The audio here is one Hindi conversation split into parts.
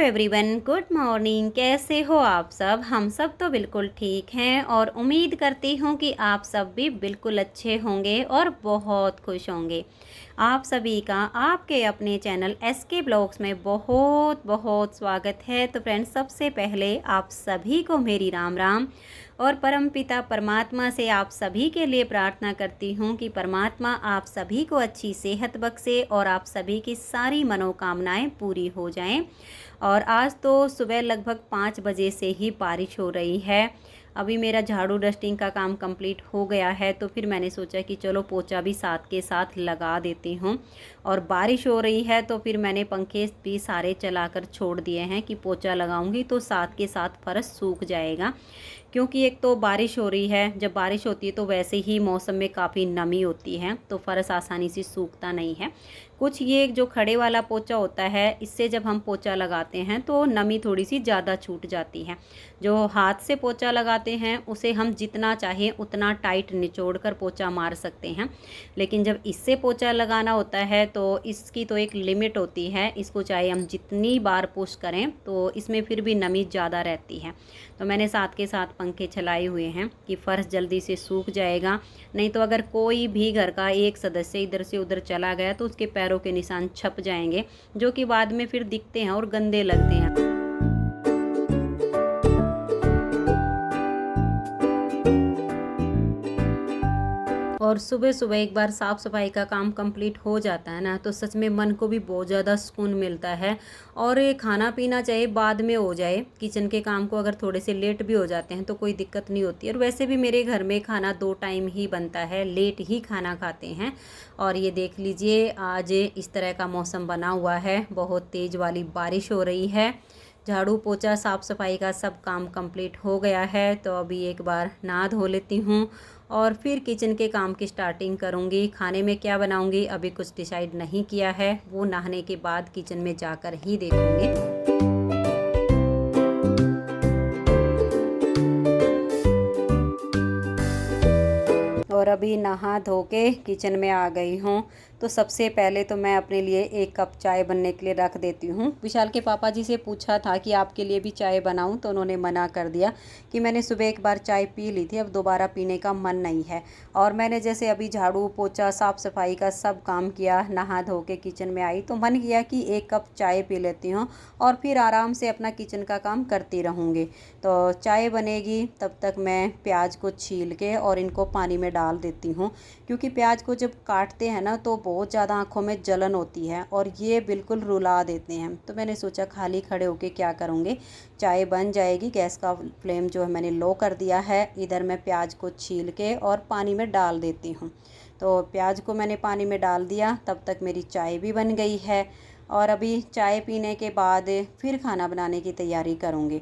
Everyone, good morning. कैसे हो आप सब? हम सब तो बिल्कुल ठीक हैं और उम्मीद करती हूँ कि आप सब भी बिल्कुल अच्छे होंगे और बहुत खुश होंगे। आप सभी का आपके अपने चैनल एसके ब्लॉग्स में बहुत बहुत स्वागत है। तो फ्रेंड्स, सबसे पहले आप सभी को मेरी राम राम और परमपिता परमात्मा से आप सभी के लिए प्रार्थना करती हूँ कि परमात्मा आप सभी को अच्छी सेहत बख्शे और आप सभी की सारी मनोकामनाएं पूरी हो जाएं। और आज तो सुबह लगभग 5 बजे से ही बारिश हो रही है। अभी मेरा झाड़ू डस्टिंग का काम कंप्लीट हो गया है, तो फिर मैंने सोचा कि चलो पोछा भी साथ के साथ लगा देती हूँ। और बारिश हो रही है तो फिर मैंने पंखे भी सारे चलाकर छोड़ दिए हैं कि पोछा लगाऊंगी तो साथ के साथ फर्श सूख जाएगा। क्योंकि एक तो बारिश हो रही है, जब बारिश होती है तो वैसे ही मौसम में काफ़ी नमी होती है तो फर्श आसानी से सूखता नहीं है। कुछ ये जो खड़े वाला पोछा होता है, इससे जब हम पोछा लगाते हैं तो नमी थोड़ी सी ज़्यादा छूट जाती है। जो हाथ से पोछा लगाते हैं उसे हम जितना चाहें उतना टाइट निचोड़ कर पोछा मार सकते हैं, लेकिन जब इससे पोछा लगाना होता है तो इसकी तो एक लिमिट होती है। इसको चाहे हम जितनी बार पुश करें तो इसमें फिर भी नमी ज़्यादा रहती है। तो मैंने साथ के साथ पंखे चलाए हुए हैं कि फ़र्श जल्दी से सूख जाएगा। नहीं तो अगर कोई भी घर का एक सदस्य इधर से उधर चला गया तो उसके पैरों के निशान छप जाएंगे, जो कि बाद में फिर दिखते हैं और गंदे लगते हैं। और सुबह सुबह एक बार साफ़ सफाई का काम कंप्लीट हो जाता है ना, तो सच में मन को भी बहुत ज़्यादा सुकून मिलता है। और ये खाना पीना चाहे बाद में हो जाए, किचन के काम को अगर थोड़े से लेट भी हो जाते हैं तो कोई दिक्कत नहीं होती। और वैसे भी मेरे घर में खाना 2 टाइम ही बनता है, लेट ही खाना खाते हैं। और ये देख लीजिए, आज इस तरह का मौसम बना हुआ है, बहुत तेज़ वाली बारिश हो रही है। झाड़ू पोछा साफ़ सफाई का सब काम कंप्लीट हो गया है, तो अभी एक बार नहा धो लेती हूँ और फिर किचन के काम की स्टार्टिंग करूँगी। खाने में क्या बनाऊँगी अभी कुछ डिसाइड नहीं किया है, वो नहाने के बाद किचन में जाकर ही देखूँगी। और अभी नहा धो के किचन में आ गई हूँ। तो सबसे पहले तो मैं अपने लिए 1 कप चाय बनने के लिए रख देती हूँ। विशाल के पापा जी से पूछा था कि आपके लिए भी चाय बनाऊँ, तो उन्होंने मना कर दिया कि मैंने सुबह एक बार चाय पी ली थी, अब दोबारा पीने का मन नहीं है। और मैंने जैसे अभी झाड़ू पोछा साफ़ सफाई का सब काम किया, नहा धो के किचन में आई तो मन किया कि 1 कप चाय पी लेती हूँ और फिर आराम से अपना किचन का काम करती रहूँगी। तो चाय बनेगी तब तक मैं प्याज को छील के और इनको पानी में डाल देती हूँ, क्योंकि प्याज को जब काटते हैं ना तो बहुत ज़्यादा आँखों में जलन होती है और ये बिल्कुल रुला देते हैं। तो मैंने सोचा खाली खड़े होके क्या करूँगी, चाय बन जाएगी। गैस का फ्लेम जो है मैंने लो कर दिया है। इधर मैं प्याज को छील के और पानी में डाल देती हूँ। तो प्याज को मैंने पानी में डाल दिया, तब तक मेरी चाय भी बन गई है। और अभी चाय पीने के बाद फिर खाना बनाने की तैयारी करूँगी।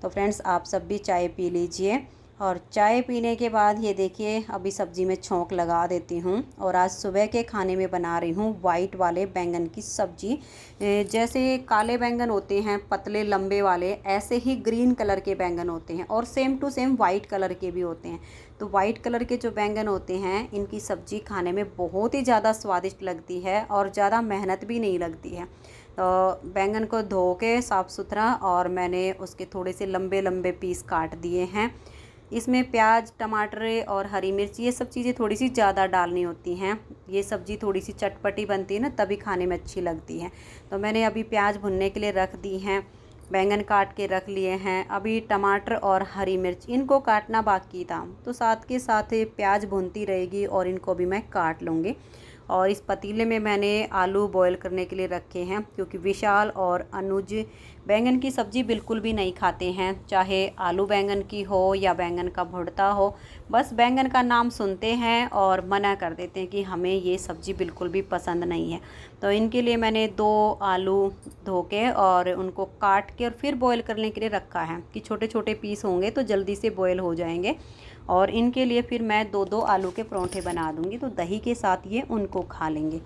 तो फ्रेंड्स, आप सब भी चाय पी लीजिए। और चाय पीने के बाद ये देखिए, अभी सब्ज़ी में छौंक लगा देती हूँ। और आज सुबह के खाने में बना रही हूँ वाइट वाले बैंगन की सब्ज़ी। जैसे काले बैंगन होते हैं पतले लंबे वाले, ऐसे ही ग्रीन कलर के बैंगन होते हैं और same to same white colour के भी होते हैं। तो वाइट कलर के जो बैंगन होते हैं, इनकी सब्ज़ी खाने में बहुत ही ज़्यादा स्वादिष्ट लगती है और ज़्यादा मेहनत भी नहीं लगती है। तो बैंगन को धो के साफ़ सुथरा और मैंने उसके थोड़े से लंबे लंबे पीस काट दिए हैं। इसमें प्याज, टमाटर और हरी मिर्च ये सब चीज़ें थोड़ी सी ज़्यादा डालनी होती हैं। ये सब्ज़ी थोड़ी सी चटपटी बनती है ना, तभी खाने में अच्छी लगती है। तो मैंने अभी प्याज भुनने के लिए रख दी हैं, बैंगन काट के रख लिए हैं। अभी टमाटर और हरी मिर्च इनको काटना बाकी था, तो साथ के साथ प्याज भुनती रहेगी और इनको भी मैं काट लूँगी। और इस पतीले में मैंने आलू बॉईल करने के लिए रखे हैं, क्योंकि विशाल और अनुज बैंगन की सब्ज़ी बिल्कुल भी नहीं खाते हैं, चाहे आलू बैंगन की हो या बैंगन का भुर्ता हो। बस बैंगन का नाम सुनते हैं और मना कर देते हैं कि हमें ये सब्ज़ी बिल्कुल भी पसंद नहीं है। तो इनके लिए मैंने 2 आलू धो के और उनको काट के और फिर बॉईल करने के लिए रखा है कि छोटे छोटे पीस होंगे तो जल्दी से बॉईल हो जाएंगे। और इनके लिए फिर मैं 2-2 आलू के परोंठे बना दूंगी, तो दही के साथ ये उनको खा लेंगे।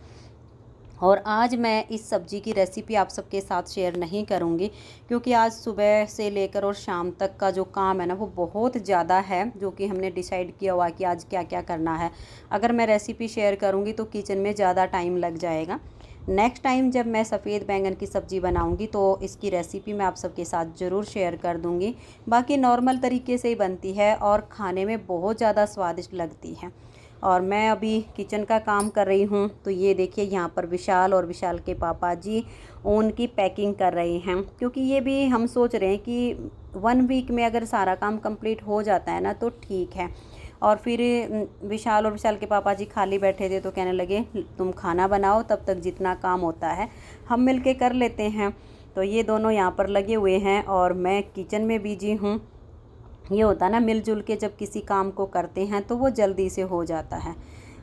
और आज मैं इस सब्ज़ी की रेसिपी आप सबके साथ शेयर नहीं करूंगी, क्योंकि आज सुबह से लेकर और शाम तक का जो काम है ना वो बहुत ज़्यादा है, जो कि हमने डिसाइड किया हुआ कि आज क्या क्या करना है। अगर मैं रेसिपी शेयर करूंगी तो किचन में ज़्यादा टाइम लग जाएगा। नेक्स्ट टाइम जब मैं सफ़ेद बैंगन की सब्ज़ी बनाऊंगी तो इसकी रेसिपी मैं आप सबके साथ ज़रूर शेयर कर दूंगी। बाकी नॉर्मल तरीके से ही बनती है और खाने में बहुत ज़्यादा स्वादिष्ट लगती है। और मैं अभी किचन का काम कर रही हूँ। तो ये देखिए यहाँ पर विशाल और विशाल के पापा जी ऊन की पैकिंग कर रहे हैं, क्योंकि ये भी हम सोच रहे हैं कि 1 वीक में अगर सारा काम कंप्लीट हो जाता है ना तो ठीक है। और फिर विशाल और विशाल के पापा जी खाली बैठे थे तो कहने लगे तुम खाना बनाओ, तब तक जितना काम होता है हम मिलके कर लेते हैं। तो ये दोनों यहाँ पर लगे हुए हैं और मैं किचन में बिजी हूँ। ये होता है ना, मिलजुल के जब किसी काम को करते हैं तो वो जल्दी से हो जाता है।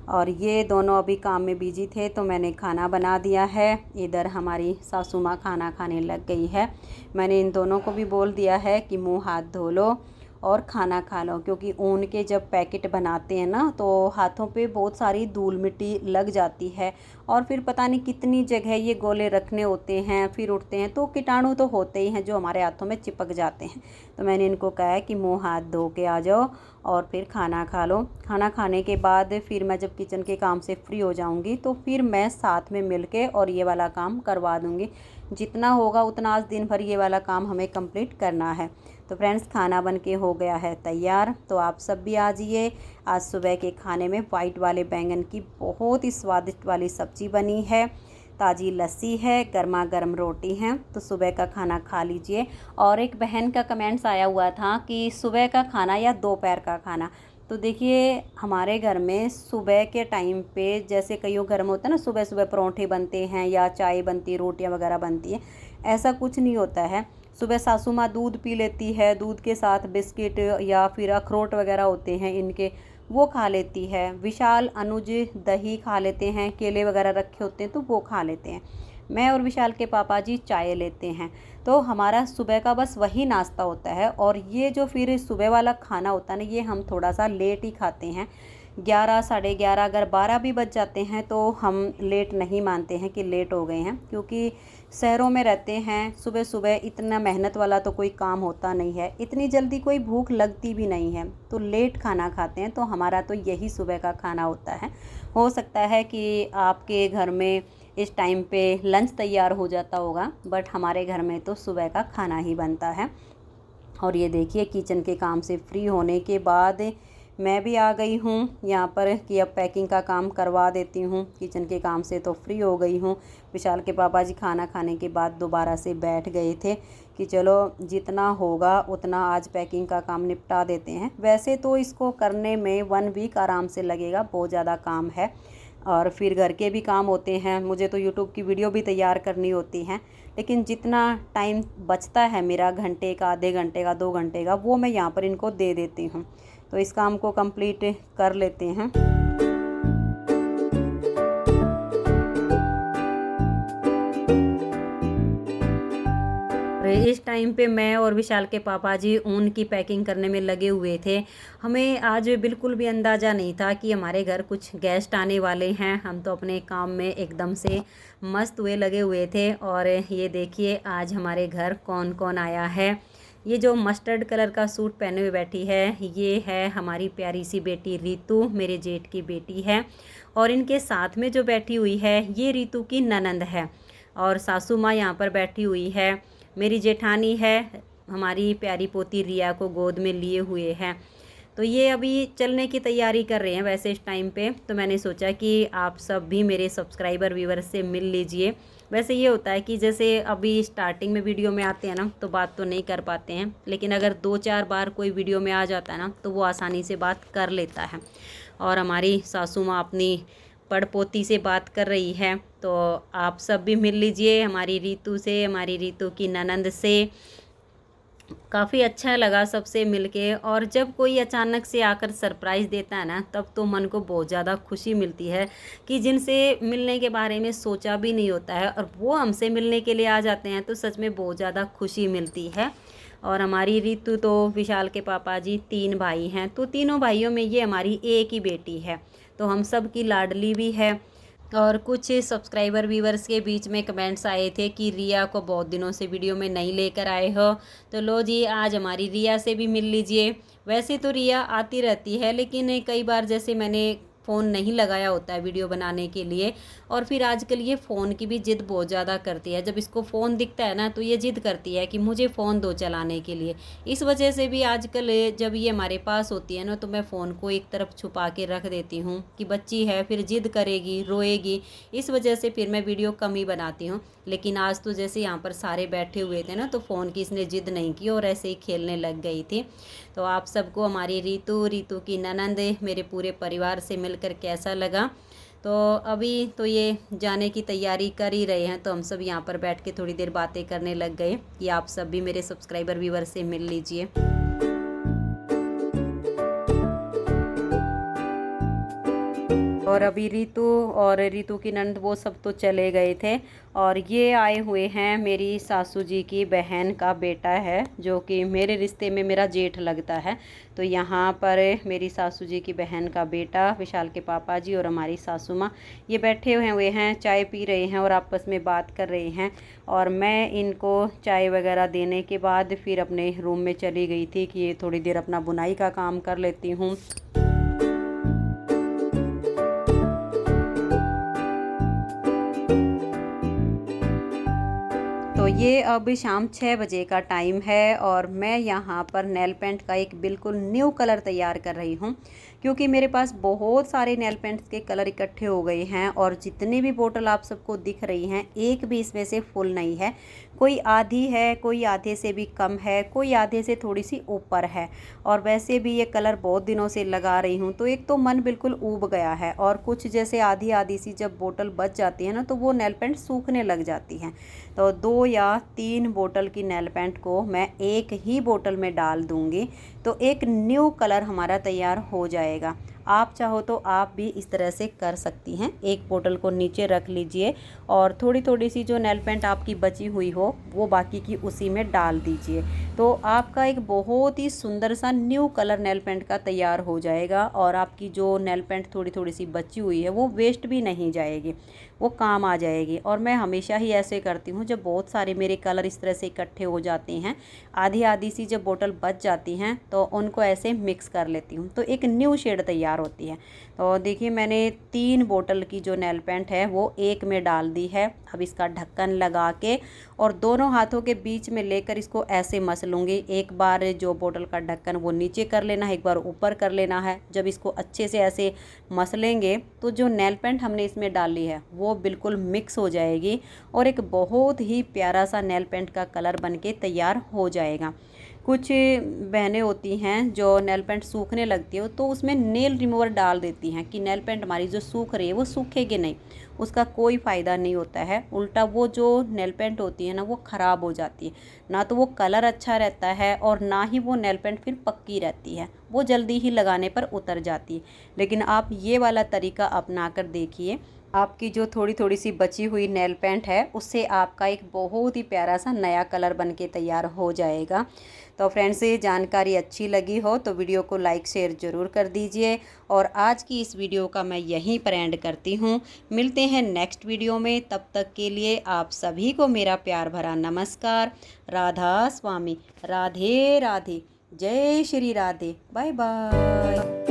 और ये दोनों अभी काम में बिजी थे तो मैंने खाना बना दिया है। इधर हमारी सासू माँ खाना खाने लग गई है। मैंने इन दोनों को भी बोल दिया है कि मुंह हाथ धो लो और खाना खा लो, क्योंकि ऊन के जब पैकेट बनाते हैं ना तो हाथों पे बहुत सारी धूल मिट्टी लग जाती है और फिर पता नहीं कितनी जगह ये गोले रखने होते हैं, फिर उठते हैं तो कीटाणु तो होते ही हैं जो हमारे हाथों में चिपक जाते हैं। तो मैंने इनको कहा है कि मुंह हाथ धो के आ जाओ और फिर खाना खा लो। खाना खाने के बाद फिर मैं जब किचन के काम से फ्री हो जाऊंगी तो फिर मैं साथ में मिलके और ये वाला काम करवा दूंगी। जितना होगा उतना आज दिन भर ये वाला काम हमें कंप्लीट करना है। तो फ्रेंड्स, खाना बन के हो गया है तैयार। तो आप सब भी आ जाइए। आज सुबह के खाने में वाइट वाले बैंगन की बहुत ही स्वादिष्ट वाली सब्ज़ी बनी है, ताज़ी लस्सी है, गर्मा गर्म रोटी हैं। तो सुबह का खाना खा लीजिए। और एक बहन का कमेंट्स आया हुआ था कि सुबह का खाना या दोपहर का खाना। तो देखिए हमारे घर में सुबह के टाइम पे जैसे कईयों घर में होता है ना, सुबह सुबह परोंठे बनते हैं या चाय बनती है, रोटियां वगैरह बनती है, ऐसा कुछ नहीं होता है। सुबह सासू माँ दूध पी लेती है, दूध के साथ बिस्किट या फिर अखरोट वगैरह होते हैं इनके, वो खा लेती है। विशाल अनुज दही खा लेते हैं, केले वगैरह रखे होते हैं तो वो खा लेते हैं। मैं और विशाल के पापा जी चाय लेते हैं। तो हमारा सुबह का बस वही नाश्ता होता है। और ये जो फिर सुबह वाला खाना होता है ना, ये हम थोड़ा सा लेट ही खाते हैं। 11 साढ़े 11 अगर 12 भी बज जाते हैं तो हम लेट नहीं मानते हैं कि लेट हो गए हैं, क्योंकि शहरों में रहते हैं। सुबह सुबह इतना मेहनत वाला तो कोई काम होता नहीं है, इतनी जल्दी कोई भूख लगती भी नहीं है, तो लेट खाना खाते हैं। तो हमारा तो यही सुबह का खाना होता है। हो सकता है कि आपके घर में इस टाइम पे लंच तैयार हो जाता होगा, बट हमारे घर में तो सुबह का खाना ही बनता है। और ये देखिए किचन के काम से फ्री होने के बाद मैं भी आ गई हूँ यहाँ पर कि अब पैकिंग का काम करवा देती हूँ। किचन के काम से तो फ्री हो गई हूँ। विशाल के पापा जी खाना खाने के बाद दोबारा से बैठ गए थे कि चलो जितना होगा उतना आज पैकिंग का काम निपटा देते हैं। वैसे तो इसको करने में 1 वीक आराम से लगेगा, बहुत ज़्यादा काम है। और फिर घर के भी काम होते हैं, मुझे तो यूट्यूब की वीडियो भी तैयार करनी होती हैं। लेकिन जितना टाइम बचता है मेरा, घंटे का, आधे घंटे का, 2 घंटे का, वो मैं यहाँ पर इनको दे देती हूँ। तो इस काम को कंप्लीट कर लेते हैं। इस टाइम पे मैं और विशाल के पापा जी ऊन की पैकिंग करने में लगे हुए थे। हमें आज बिल्कुल भी अंदाज़ा नहीं था कि हमारे घर कुछ गेस्ट आने वाले हैं। हम तो अपने काम में एकदम से मस्त हुए लगे हुए थे। और ये देखिए आज हमारे घर कौन कौन आया है। ये जो मस्टर्ड कलर का सूट पहने हुए बैठी है, ये है हमारी प्यारी सी बेटी रितु, मेरे जेठ की बेटी है। और इनके साथ में जो बैठी हुई है ये रितु की ननंद है। और सासू माँ यहाँ पर बैठी हुई है, मेरी जेठानी है, हमारी प्यारी पोती रिया को गोद में लिए हुए हैं। तो ये अभी चलने की तैयारी कर रहे हैं वैसे इस टाइम पे। तो मैंने सोचा कि आप सब भी मेरे सब्सक्राइबर व्यूवर्स से मिल लीजिए। वैसे ये होता है कि जैसे अभी स्टार्टिंग में वीडियो में आते हैं ना तो बात तो नहीं कर पाते हैं, लेकिन अगर 2-4 बार कोई वीडियो में आ जाता है ना तो वो आसानी से बात कर लेता है। और हमारी सासू माँ अपनी पड़पोती से बात कर रही है। तो आप सब भी मिल लीजिए हमारी रितु से, हमारी रितु की ननंद से। काफ़ी अच्छा लगा सबसे मिलके। और जब कोई अचानक से आकर सरप्राइज़ देता है ना तब तो मन को बहुत ज़्यादा खुशी मिलती है कि जिनसे मिलने के बारे में सोचा भी नहीं होता है और वो हमसे मिलने के लिए आ जाते हैं, तो सच में बहुत ज़्यादा खुशी मिलती है। और हमारी रितु तो विशाल के पापा जी 3 भाई हैं, तो तीनों भाइयों में ये हमारी एक ही बेटी है, तो हम सब की लाडली भी है। और कुछ सब्सक्राइबर व्यूवर्स के बीच में कमेंट्स आए थे कि रिया को बहुत दिनों से वीडियो में नहीं लेकर आए हो, तो लो जी आज हमारी रिया से भी मिल लीजिए। वैसे तो रिया आती रहती है, लेकिन कई बार जैसे मैंने फ़ोन नहीं लगाया होता है वीडियो बनाने के लिए। और फिर आजकल ये फ़ोन की भी ज़िद बहुत ज़्यादा करती है। जब इसको फ़ोन दिखता है ना तो ये ज़िद करती है कि मुझे फ़ोन दो चलाने के लिए। इस वजह से भी आजकल जब ये हमारे पास होती है ना तो मैं फ़ोन को एक तरफ छुपा के रख देती हूँ कि बच्ची है फिर ज़िद करेगी, रोएगी। इस वजह से फिर मैं वीडियो कम ही बनाती हूँ। लेकिन आज तो जैसे यहाँ पर सारे बैठे हुए थे ना तो फ़ोन की इसने ज़िद नहीं की और ऐसे ही खेलने लग गई थी। तो आप सबको हमारी रीतू की ननंद मेरे पूरे परिवार से मिलकर कैसा लगा? तो अभी तो ये जाने की तैयारी कर ही रहे हैं, तो हम सब यहाँ पर बैठ के थोड़ी देर बातें करने लग गए कि आप सब भी मेरे सब्सक्राइबर व्यूवर से मिल लीजिए। और अभी रीतू की ननद वो सब तो चले गए थे। और ये आए हुए हैं मेरी सासू जी की बहन का बेटा है, जो कि मेरे रिश्ते में मेरा जेठ लगता है। तो यहाँ पर मेरी सासू जी की बहन का बेटा, विशाल के पापा जी और हमारी सासू माँ ये बैठे हुए हैं, चाय पी रहे हैं और आपस में बात कर रहे हैं। और मैं इनको चाय वगैरह देने के बाद फिर अपने रूम में चली गई थी कि ये थोड़ी देर अपना बुनाई का काम कर लेती हूँ। तो ये अब शाम 6 बजे का टाइम है और मैं यहाँ पर नेल पेंट का एक बिल्कुल न्यू कलर तैयार कर रही हूँ, क्योंकि मेरे पास बहुत सारे नेल पेंट्स के कलर इकट्ठे हो गए हैं और जितनी भी बोतल आप सबको दिख रही हैं एक भी इसमें से फुल नहीं है। कोई आधी है, कोई आधे से भी कम है, कोई आधे से थोड़ी सी ऊपर है। और वैसे भी ये कलर बहुत दिनों से लगा रही हूँ तो एक तो मन बिल्कुल ऊब गया है, और कुछ जैसे आधी आधी सी जब बोतल बच जाती है ना तो वो नेल पेंट सूखने लग जाती हैं। तो 2 या 3 बोतल की नेल पेंट को मैं एक ही बोतल में डाल दूँगी तो एक न्यू कलर हमारा तैयार हो जाएगा। आप चाहो तो आप भी इस तरह से कर सकती हैं। एक बोतल को नीचे रख लीजिए और थोड़ी थोड़ी सी जो नेल पेंट आपकी बची हुई हो वो बाकी की उसी में डाल दीजिए, तो आपका एक बहुत ही सुंदर सा न्यू कलर नेल पेंट का तैयार हो जाएगा। और आपकी जो नेल पेंट थोड़ी थोड़ी सी बची हुई है वो वेस्ट भी नहीं जाएगी, वो काम आ जाएगी। और मैं हमेशा ही ऐसे करती हूँ, जब बहुत सारे मेरे कलर इस तरह से इकट्ठे हो जाते हैं, आधी आधी सी जब बोतल बच जाती हैं तो उनको ऐसे मिक्स कर लेती हूँ तो एक न्यू शेड तैयार होती है। तो देखिए मैंने 3 बोतल की जो नेल पेंट है वो एक में डाल दी है। अब इसका ढक्कन लगा के और दोनों हाथों के बीच में लेकर इसको ऐसे मस लूँगी। एक बार जो बोतल का ढक्कन वो नीचे कर लेना है, एक बार ऊपर कर लेना है। जब इसको अच्छे से ऐसे मस लेंगे तो जो नेल पेंट हमने इसमें डाली है वो बिल्कुल मिक्स हो जाएगी और एक बहुत ही प्यारा सा नेल पेंट का कलर बन के तैयार हो जाएगा। कुछ बहनें होती हैं जो नेल पेंट सूखने लगती है तो उसमें नेल रिमूवर डाल देती हैं कि नेल पेंट हमारी जो सूख रही है वो सूखेगी नहीं, उसका कोई फ़ायदा नहीं होता है। उल्टा वो जो नेल पेंट होती है ना वो ख़राब हो जाती है, ना तो वो कलर अच्छा रहता है और ना ही वो नेल पेंट फिर पक्की रहती है, वो जल्दी ही लगाने पर उतर जाती है। लेकिन आप ये वाला तरीका अपना कर देखिए, आपकी जो थोड़ी थोड़ी सी बची हुई नेल पेंट है उससे आपका एक बहुत ही प्यारा सा नया कलर बन के तैयार हो जाएगा। तो फ्रेंड्स, ये जानकारी अच्छी लगी हो तो वीडियो को लाइक शेयर ज़रूर कर दीजिए। और आज की इस वीडियो का मैं यहीं पर एंड करती हूँ। मिलते हैं नेक्स्ट वीडियो में, तब तक के लिए आप सभी को मेरा प्यार भरा नमस्कार। राधा स्वामी, राधे राधे, जय श्री राधे, बाय बाय।